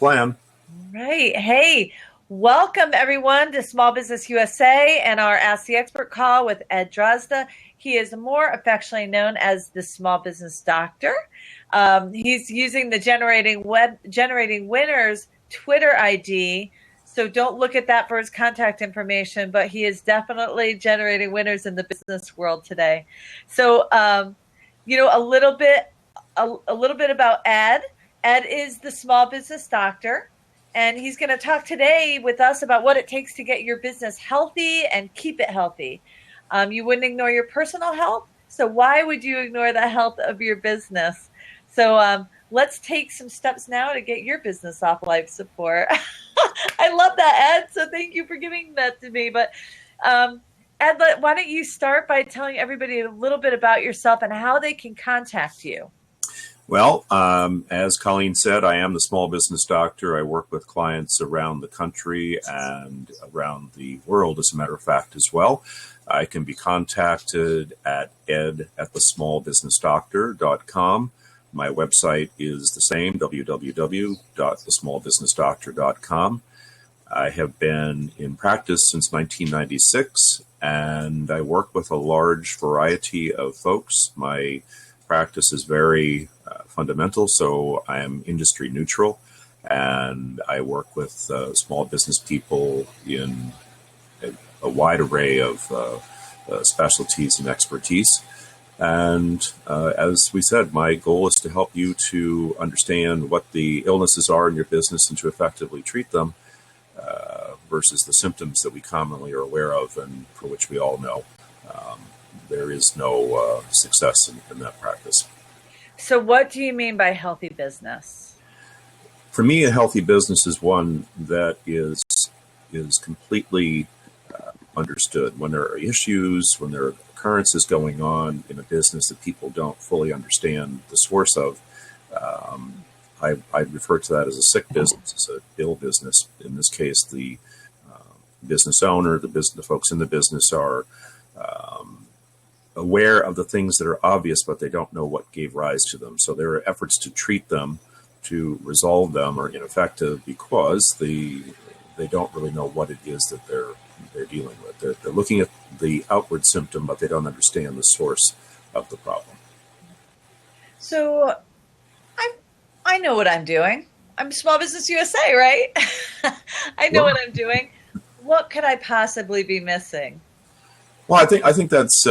Plan. Right. Hey, welcome everyone to Small Business USA and our Ask the Expert call with Ed Drozda. He is more affectionately known as the Small Business Doctor. He's using the Generating Winners Twitter ID. So don't look at that for his contact information, but he is definitely generating winners in the business world today. So, a little bit about Ed. Ed is the Small Business Doctor. And he's going to talk today with us about what it takes to get your business healthy and keep it healthy. You wouldn't ignore your personal health, so why would you ignore the health of your business? So let's take some steps now to get your business off life support. I love that, Ed. So thank you for giving that to me. But Ed, why don't you start by telling everybody a little bit about yourself and how they can contact you? Well, as Colleen said, I am the Small Business Doctor. I work with clients around the country and around the world, as a matter of fact, as well. I can be contacted at ed@thesmallbusinessdoctor.com. My website is the same, www.thesmallbusinessdoctor.com. I have been in practice since 1996, and I work with a large variety of folks. My practice is very fundamental, so I am industry neutral, and I work with small business people in a wide array of specialties and expertise. And as we said, my goal is to help you to understand what the illnesses are in your business and to effectively treat them versus the symptoms that we commonly are aware of and for which we all know there is no success in that practice. So what do you mean by healthy business? For me, a healthy business is one that is completely understood. When there are issues, when there are occurrences going on in a business that people don't fully understand the source of, I refer to that as a sick business, as an ill business. In this case, the business owner, the folks in the business are aware of the things that are obvious, but they don't know what gave rise to them. So there are efforts to treat them, to resolve them, are ineffective because they don't really know what it is that they're dealing with. They're looking at the outward symptom, but they don't understand the source of the problem. So I know what I'm doing. I'm Small Business USA, right? I know what I'm doing. What could I possibly be missing? Well, I think that's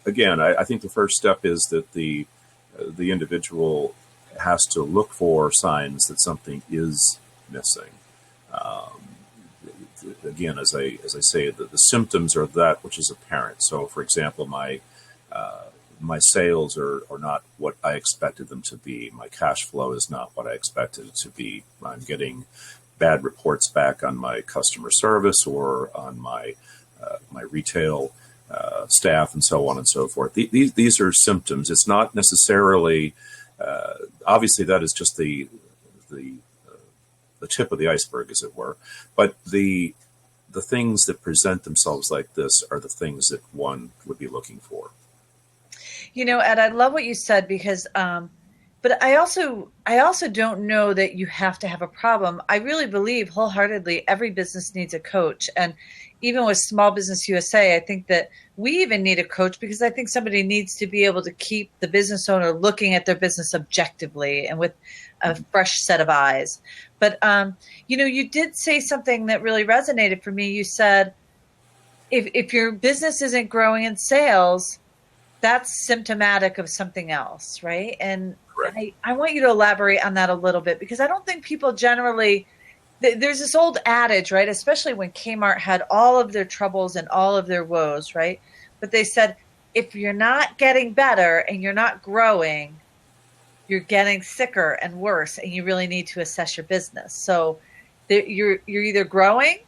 again. I think the first step is that the individual has to look for signs that something is missing. Again, as I say, the symptoms are that which is apparent. So, for example, my sales are not what I expected them to be. My cash flow is not what I expected it to be. I'm getting bad reports back on my customer service or on my retail staff and so on and so forth. These are symptoms. It's not necessarily, obviously that is just the tip of the iceberg, as it were. But the things that present themselves like this are the things that one would be looking for. You know, Ed, I love what you said because, but I also don't know that you have to have a problem. I really believe wholeheartedly every business needs a coach. And even with Small Business USA, I think that we even need a coach because I think somebody needs to be able to keep the business owner looking at their business objectively and with a fresh set of eyes. But, you did say something that really resonated for me. You said, if your business isn't growing in sales, that's symptomatic of something else, right? And I want you to elaborate on that a little bit because I don't think people generally – there's this old adage, right, especially when Kmart had all of their troubles and all of their woes, right? But they said if you're not getting better and you're not growing, you're getting sicker and worse, and you really need to assess your business. So you're either growing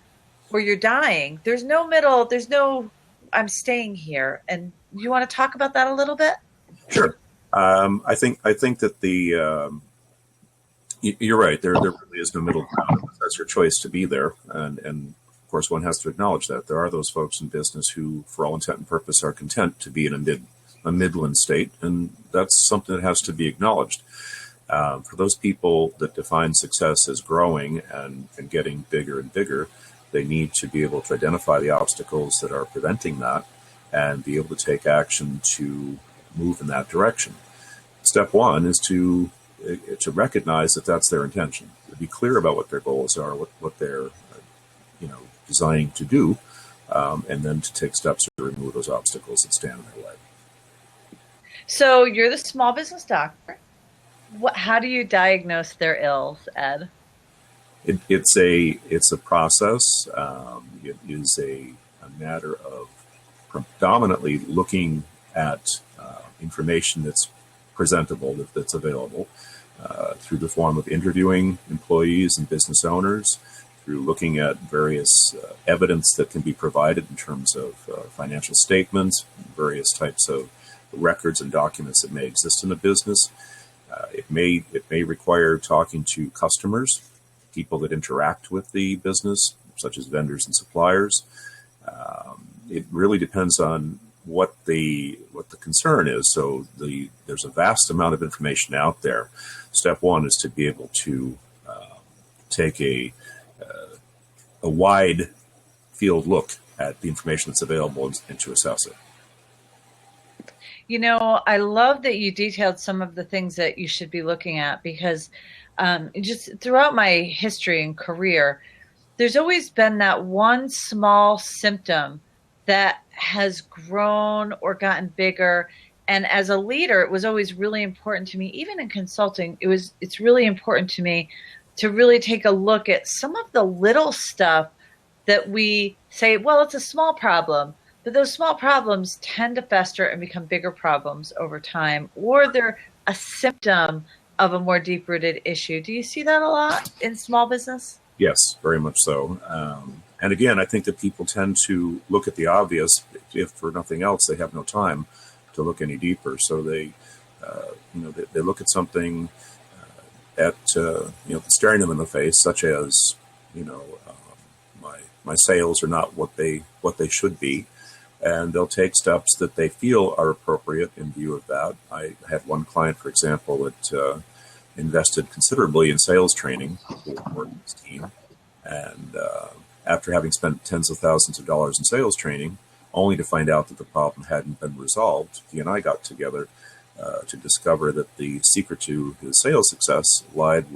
or you're dying. There's no middle. There's no I'm staying here. And you want to talk about that a little bit? Sure. I think that you're right. There really is no middle ground. That's your choice to be there, and of course one has to acknowledge that there are those folks in business who, for all intent and purpose, are content to be in a midland state, and that's something that has to be acknowledged. For those people that define success as growing and getting bigger and bigger, they need to be able to identify the obstacles that are preventing that and be able to take action to move in that direction. Step one is to recognize that that's their intention, to be clear about what their goals are, what they're designing to do, and then to take steps to remove those obstacles that stand in their way. So you're the small business doctor. How do you diagnose their ills, Ed? It's a process. It is a matter of predominantly looking at information that's presentable, that's available, through the form of interviewing employees and business owners, through looking at various evidence that can be provided in terms of financial statements, various types of records and documents that may exist in a business. It may require talking to customers, people that interact with the business, such as vendors and suppliers. It really depends on what the concern is. So there's a vast amount of information out there. Step one is to be able to take a wide field look at the information that's available and to assess it. I love that you detailed some of the things that you should be looking at, because just throughout my history and career, there's always been that one small symptom that has grown or gotten bigger. And as a leader, it was always really important to me, even in consulting, it's really important to me to really take a look at some of the little stuff that we say, well, it's a small problem. But those small problems tend to fester and become bigger problems over time, or they're a symptom of a more deep-rooted issue. Do you see that a lot in small business? Yes, very much so. And again, I think that people tend to look at the obvious. If for nothing else, they have no time to look any deeper. So they look at something staring them in the face, such as my sales are not what they should be. And they'll take steps that they feel are appropriate in view of that. I had one client, for example, that invested considerably in sales training for his team. And after having spent tens of thousands of dollars in sales training, only to find out that the problem hadn't been resolved, he and I got together to discover that the secret to his sales success lied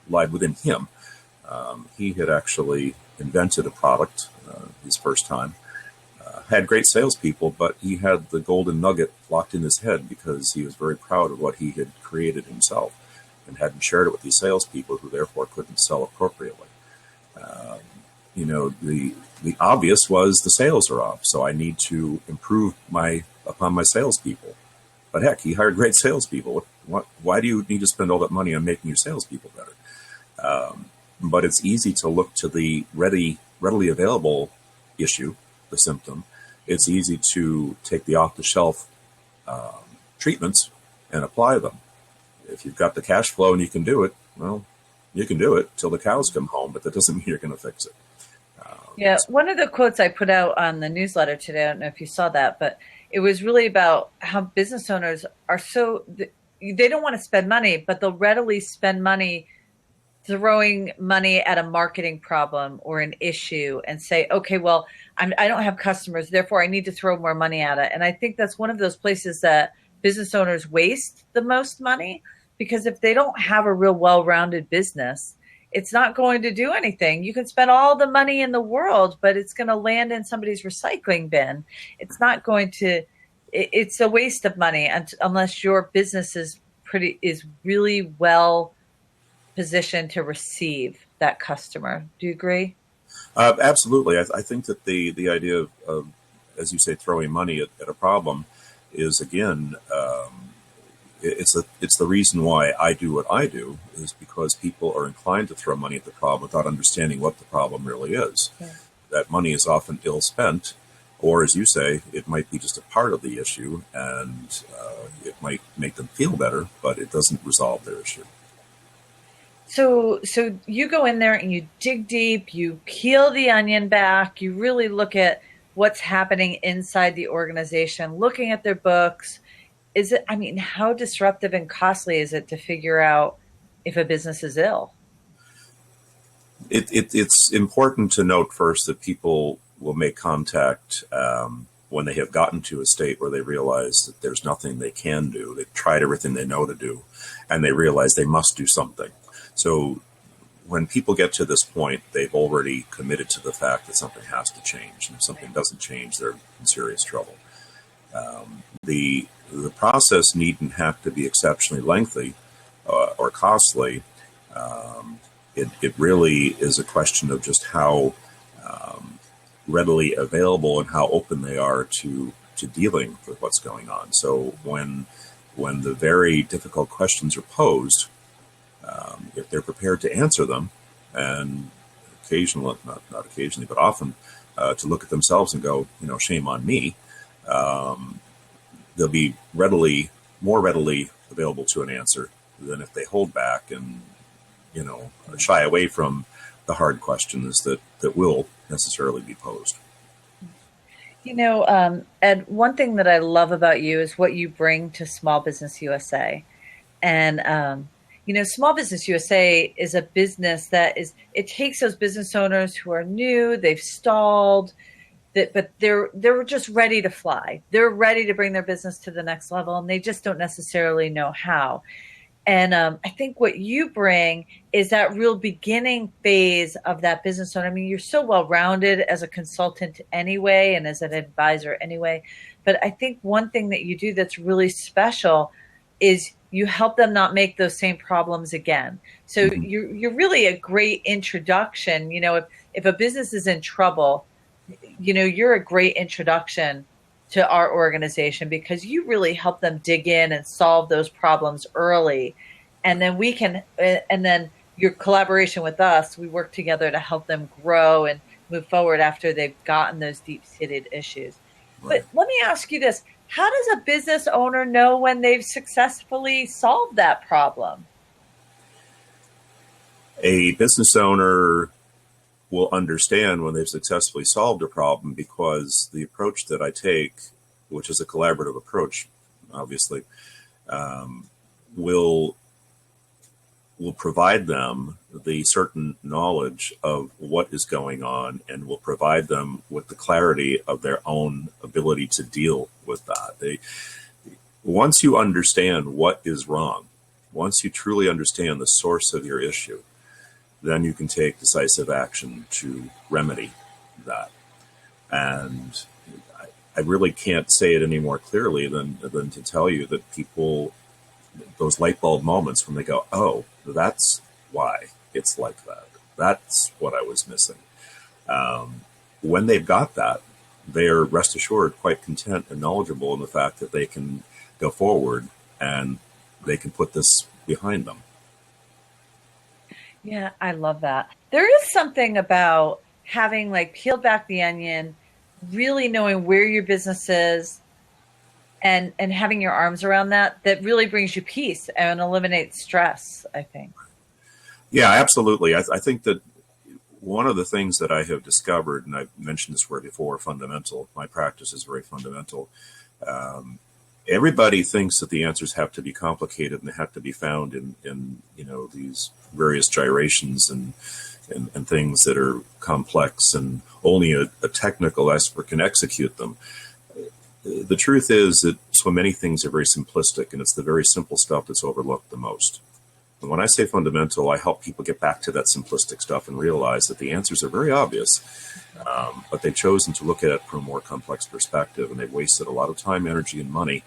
within him. He had actually invented a product his first time. Had great salespeople, but he had the golden nugget locked in his head because he was very proud of what he had created himself and hadn't shared it with these salespeople, who therefore couldn't sell appropriately. The obvious was the sales are off, so I need to improve upon my salespeople. But heck, he hired great salespeople. Why do you need to spend all that money on making your salespeople better? But it's easy to look to the readily available issue, the symptom. It's easy to take the off-the-shelf treatments and apply them. If you've got the cash flow and you can do it, well, you can do it till the cows come home, but that doesn't mean you're going to fix it. One of the quotes I put out on the newsletter today, I don't know if you saw that, but it was really about how business owners are they don't want to spend money, but they'll readily spend money throwing money at a marketing problem or an issue and say, okay, well, I don't have customers, therefore I need to throw more money at it. And I think that's one of those places that business owners waste the most money, because if they don't have a real well-rounded business, it's not going to do anything. You can spend all the money in the world, but it's going to land in somebody's recycling bin. It's not going to, it's a waste of money unless your business is really well positioned to receive that customer. Do you agree? Absolutely. I think that the idea of, as you say, throwing money at a problem is, again, it's the reason why I do what I do, is because people are inclined to throw money at the problem without understanding what the problem really is. Yeah. That money is often ill spent, or as you say, it might be just a part of the issue, and it might make them feel better, but it doesn't resolve their issue. So you go in there and you dig deep, you peel the onion back, you really look at what's happening inside the organization, looking at their books. How disruptive and costly is it to figure out if a business is ill? It's important to note first that people will make contact when they have gotten to a state where they realize that there's nothing they can do. They've tried everything they know to do, and they realize they must do something. So when people get to this point, they've already committed to the fact that something has to change. And if something doesn't change, they're in serious trouble. The process needn't have to be exceptionally lengthy or costly. It really is a question of just how readily available and how open they are to dealing with what's going on. So when the very difficult questions are posed, if they're prepared to answer them, and occasionally, not occasionally, but often, to look at themselves and go, shame on me, they'll be more readily available to an answer than if they hold back and, shy away from the hard questions that will necessarily be posed. Ed, one thing that I love about you is what you bring to Small Business USA. And, Small Business USA is a business it takes those business owners who are new, they've stalled, but they're just ready to fly. They're ready to bring their business to the next level, and they just don't necessarily know how. And I think what you bring is that real beginning phase of that business owner. I mean, you're so well-rounded as a consultant anyway and as an advisor anyway. But I think one thing that you do that's really special is you help them not make those same problems again. So you're really a great introduction. If a business is in trouble, you're a great introduction to our organization because you really help them dig in and solve those problems early. And then then your collaboration with us, we work together to help them grow and move forward after they've gotten those deep-seated issues. Right. But let me ask you this. How does a business owner know when they've successfully solved that problem? A business owner will understand when they've successfully solved a problem because the approach that I take, which is a collaborative approach, obviously, will provide them the certain knowledge of what is going on and will provide them with the clarity of their own ability to deal with that. Once you understand what is wrong, once you truly understand the source of your issue, then you can take decisive action to remedy that. And I really can't say it any more clearly than to tell you that people, those light bulb moments when they go, oh, that's why it's like that. That's what I was missing. When they've got that, they're, rest assured, quite content and knowledgeable in the fact that they can go forward and they can put this behind them. Yeah, I love that. There is something about having peeled back the onion, really knowing where your business is and having your arms around that really brings you peace and eliminates stress, I think. Yeah, absolutely. I think that one of the things that I have discovered, and I've mentioned this word before, fundamental, my practice is very fundamental. Everybody thinks that the answers have to be complicated and they have to be found in these various gyrations and things that are complex and only a technical expert can execute them. The truth is that so many things are very simplistic, and it's the very simple stuff that's overlooked the most. And when I say fundamental, I help people get back to that simplistic stuff and realize that the answers are very obvious, but they've chosen to look at it from a more complex perspective, and they've wasted a lot of time, energy, and money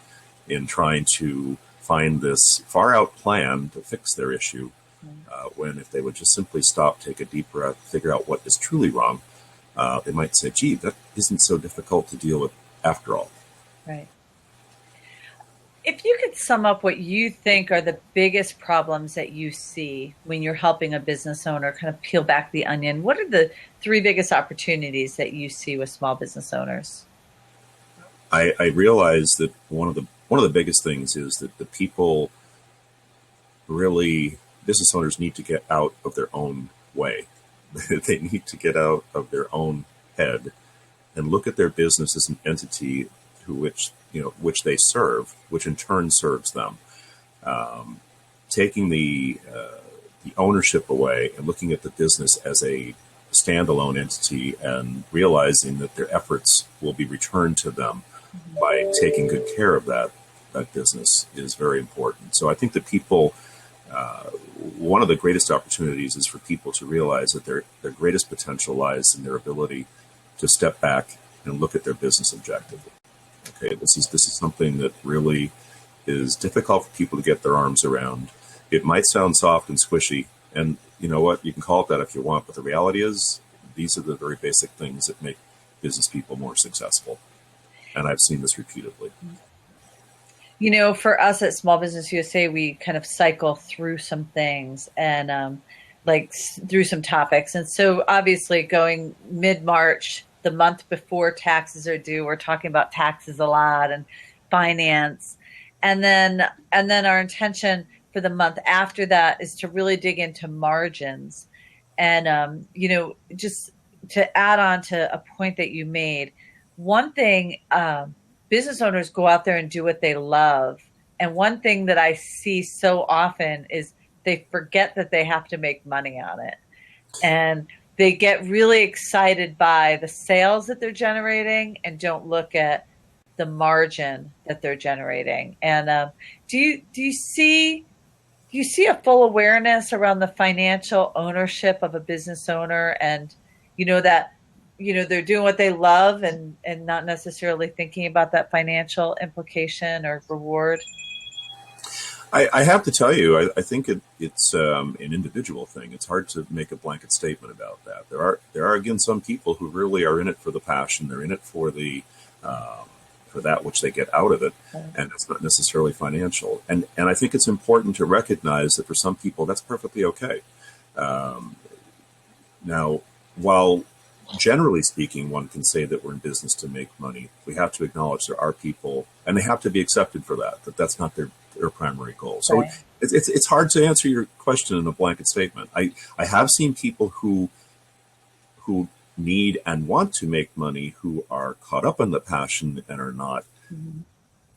in trying to find this far-out plan to fix their issue, when if they would just simply stop, take a deep breath, figure out what is truly wrong, they might say, gee, that isn't so difficult to deal with after all. Right. If you could sum up what you think are the biggest problems that you see when you're helping a business owner kind of peel back the onion, what are the 3 biggest opportunities that you see with small business owners? I realize that one of the biggest things is that the people business owners need to get out of their own way. They need to get out of their own head and look at their business as an entity which they serve, which in turn serves them. Taking the the ownership away and looking at the business as a standalone entity and realizing that their efforts will be returned to them by taking good care of that business is very important. So I think that people, one of the greatest opportunities is for people to realize that their greatest potential lies in their ability to step back and look at their business objectively. Okay, this is something that really is difficult for people to get their arms around. It might sound soft and squishy, and you know what? You can call it that if you want, but the reality is these are the very basic things that make business people more successful. And I've seen this repeatedly. You know, for us at Small Business USA, we kind of cycle through some things and through some topics. And so obviously going mid-March, the month before taxes are due, we're talking about taxes a lot and finance. And then our intention for the month after that is to really dig into margins. And, just to add on to a point that you made, one thing, business owners go out there and do what they love. And one thing that I see so often is they forget that they have to make money on it. And they get really excited by the sales that they're generating and don't look at the margin that they're generating. And do you see a full awareness around the financial ownership of a business owner, and that they're doing what they love and not necessarily thinking about that financial implication or reward? I have to tell you, I think it's an individual thing. It's hard to make a blanket statement about that. There are again some people who really are in it for the passion. They're in it for the for that which they get out of it, and it's not necessarily financial. And I think it's important to recognize that for some people that's perfectly okay. Now, while generally speaking, one can say that we're in business to make money, we have to acknowledge there are people, and they have to be accepted for that that's not their primary goal. So right. It's hard to answer your question in a blanket statement. I have seen people who need and want to make money who are caught up in the passion and are not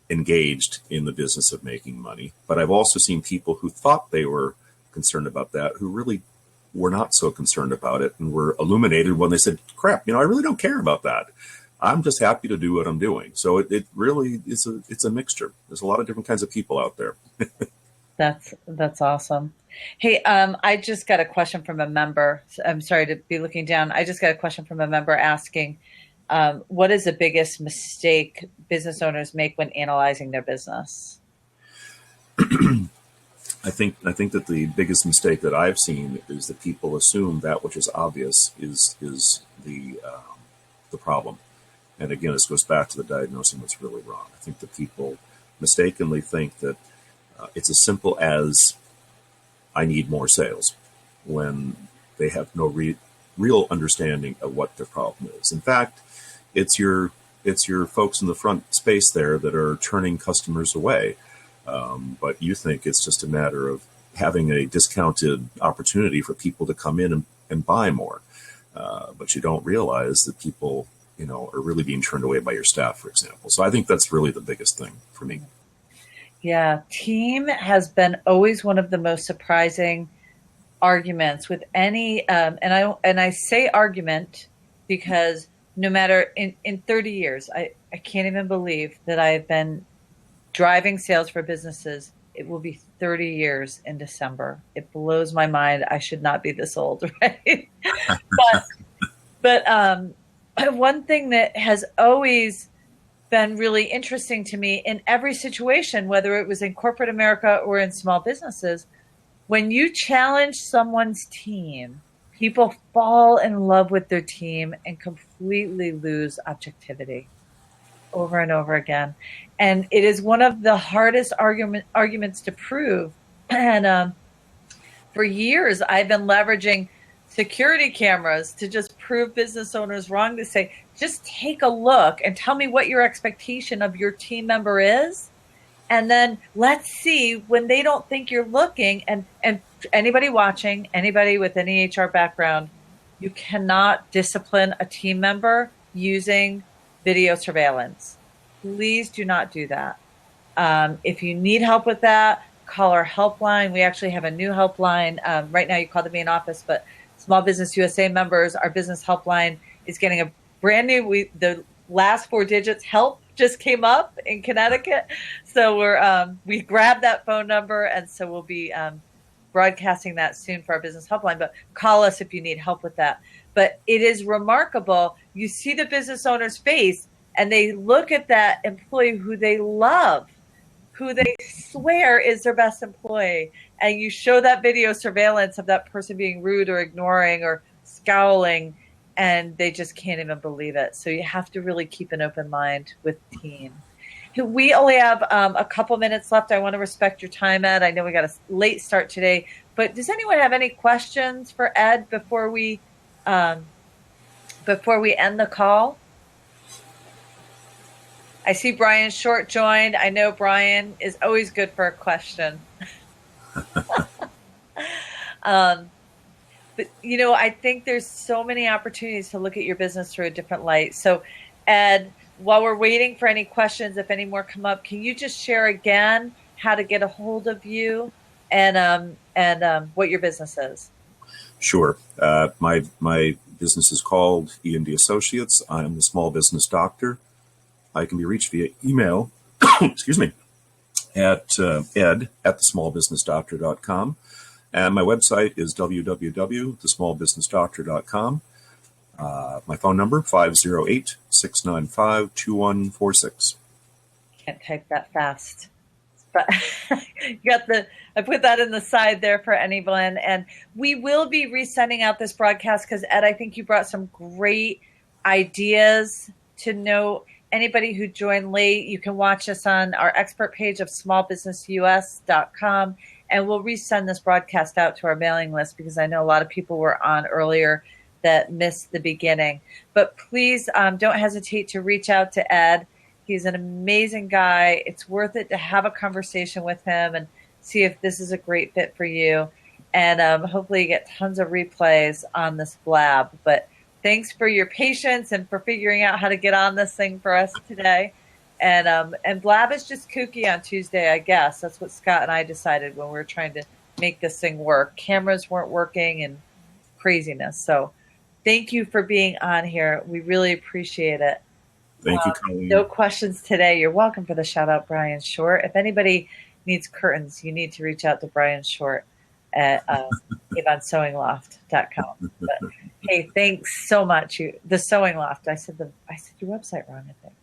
engaged in the business of making money. But I've also seen people who thought they were concerned about that, who really were not so concerned about it and were illuminated when they said, crap, I really don't care about that. I'm just happy to do what I'm doing. So it really is it's a mixture. There's a lot of different kinds of people out there. That's awesome. Hey, I just got a question from a member. I'm sorry to be looking down. I just got a question from a member asking, what is the biggest mistake business owners make when analyzing their business? I think that the biggest mistake that I've seen is that people assume that which is obvious is the problem. And again, this goes back to the diagnosing what's really wrong. I think that people mistakenly think that it's as simple as I need more sales, when they have no real understanding of what their problem is. In fact, it's your folks in the front space there that are turning customers away. But you think it's just a matter of having a discounted opportunity for people to come in and buy more. But you don't realize that people, are really being turned away by your staff, for example. So I think that's really the biggest thing for me. Yeah, team has been always one of the most surprising arguments with any, and I say argument because no matter in 30 years, I can't even believe that I've been driving sales for businesses. It will be 30 years in December. It blows my mind. I should not be this old, right? but one thing that has always been really interesting to me in every situation, whether it was in corporate America or in small businesses, when you challenge someone's team, people fall in love with their team and completely lose objectivity over and over again. And it is one of the hardest arguments to prove. And for years, I've been leveraging security cameras to just prove business owners wrong, to say, just take a look and tell me what your expectation of your team member is. And then let's see when they don't think you're looking. And anybody watching, anybody with any HR background, you cannot discipline a team member using video surveillance. Please do not do that. If you need help with that, call our helpline. We actually have a new helpline. Right now you call the main office, but Small Business USA members, our business helpline is getting a brand new, the last 4 digits help just came up in Connecticut. So we grabbed that phone number, and so we'll be broadcasting that soon for our business helpline, but call us if you need help with that. But it is remarkable. You see the business owner's face and they look at that employee who they love, who they swear is their best employee. And you show that video surveillance of that person being rude or ignoring or scowling, and they just can't even believe it. So you have to really keep an open mind with team. We only have a couple minutes left. I want to respect your time, Ed. I know we got a late start today, but does anyone have any questions for Ed before we end the call? I see Brian Short joined. I know Brian is always good for a question. But, I think there's so many opportunities to look at your business through a different light. So, Ed, while we're waiting for any questions, if any more come up, can you just share again how to get a hold of you and what your business is? Sure. My business is called E&D Associates. I'm the small business doctor. I can be reached via email, excuse me, at ed@thesmallbusinessdoctor.com. And my website is www.thesmallbusinessdoctor.com. My phone number, 508-695-2146. Can't type that fast. But I put that in the side there for anyone. And we will be resending out this broadcast because, Ed, I think you brought some great ideas to know. Anybody who joined late, you can watch us on our expert page of smallbusinessus.com. And we'll resend this broadcast out to our mailing list because I know a lot of people were on earlier that missed the beginning. But please don't hesitate to reach out to Ed. He's an amazing guy. It's worth it to have a conversation with him and see if this is a great fit for you. And hopefully you get tons of replays on this blab. But thanks for your patience and for figuring out how to get on this thing for us today. And blab is just kooky on Tuesday, I guess. That's what Scott and I decided when we were trying to make this thing work. Cameras weren't working and craziness. So thank you for being on here. We really appreciate it. Thank you, Colleen. No questions today. You're welcome for the shout out, Brian Short. If anybody needs curtains, you need to reach out to Brian Short at avonsewingloft.com. But hey, thanks so much. The Sewing Loft. I said your website wrong, I think.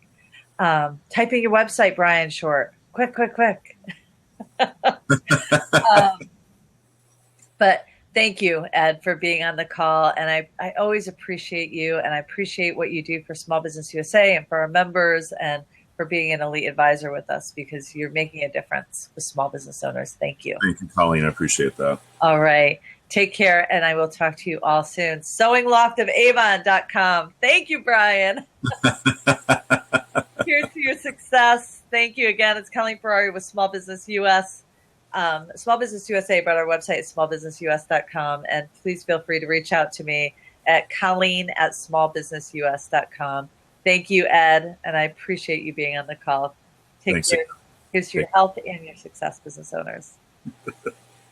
Type in your website, Brian Short. Quick. But thank you, Ed, for being on the call. And I always appreciate you, and I appreciate what you do for Small Business USA and for our members and for being an elite advisor with us because you're making a difference with small business owners. Thank you. Thank you, Colleen. I appreciate that. All right. Take care, and I will talk to you all soon. SewingLoftofAvon.com. Thank you, Brian. Here's to your success. Thank you again. It's Colleen Ferrary with Small Business US. Small Business USA, but our website is smallbusinessus.com. And please feel free to reach out to me at Colleen@smallbusinessus.com. Thank you, Ed, and I appreciate you being on the call. Take care. Here's to your health and your success, business owners.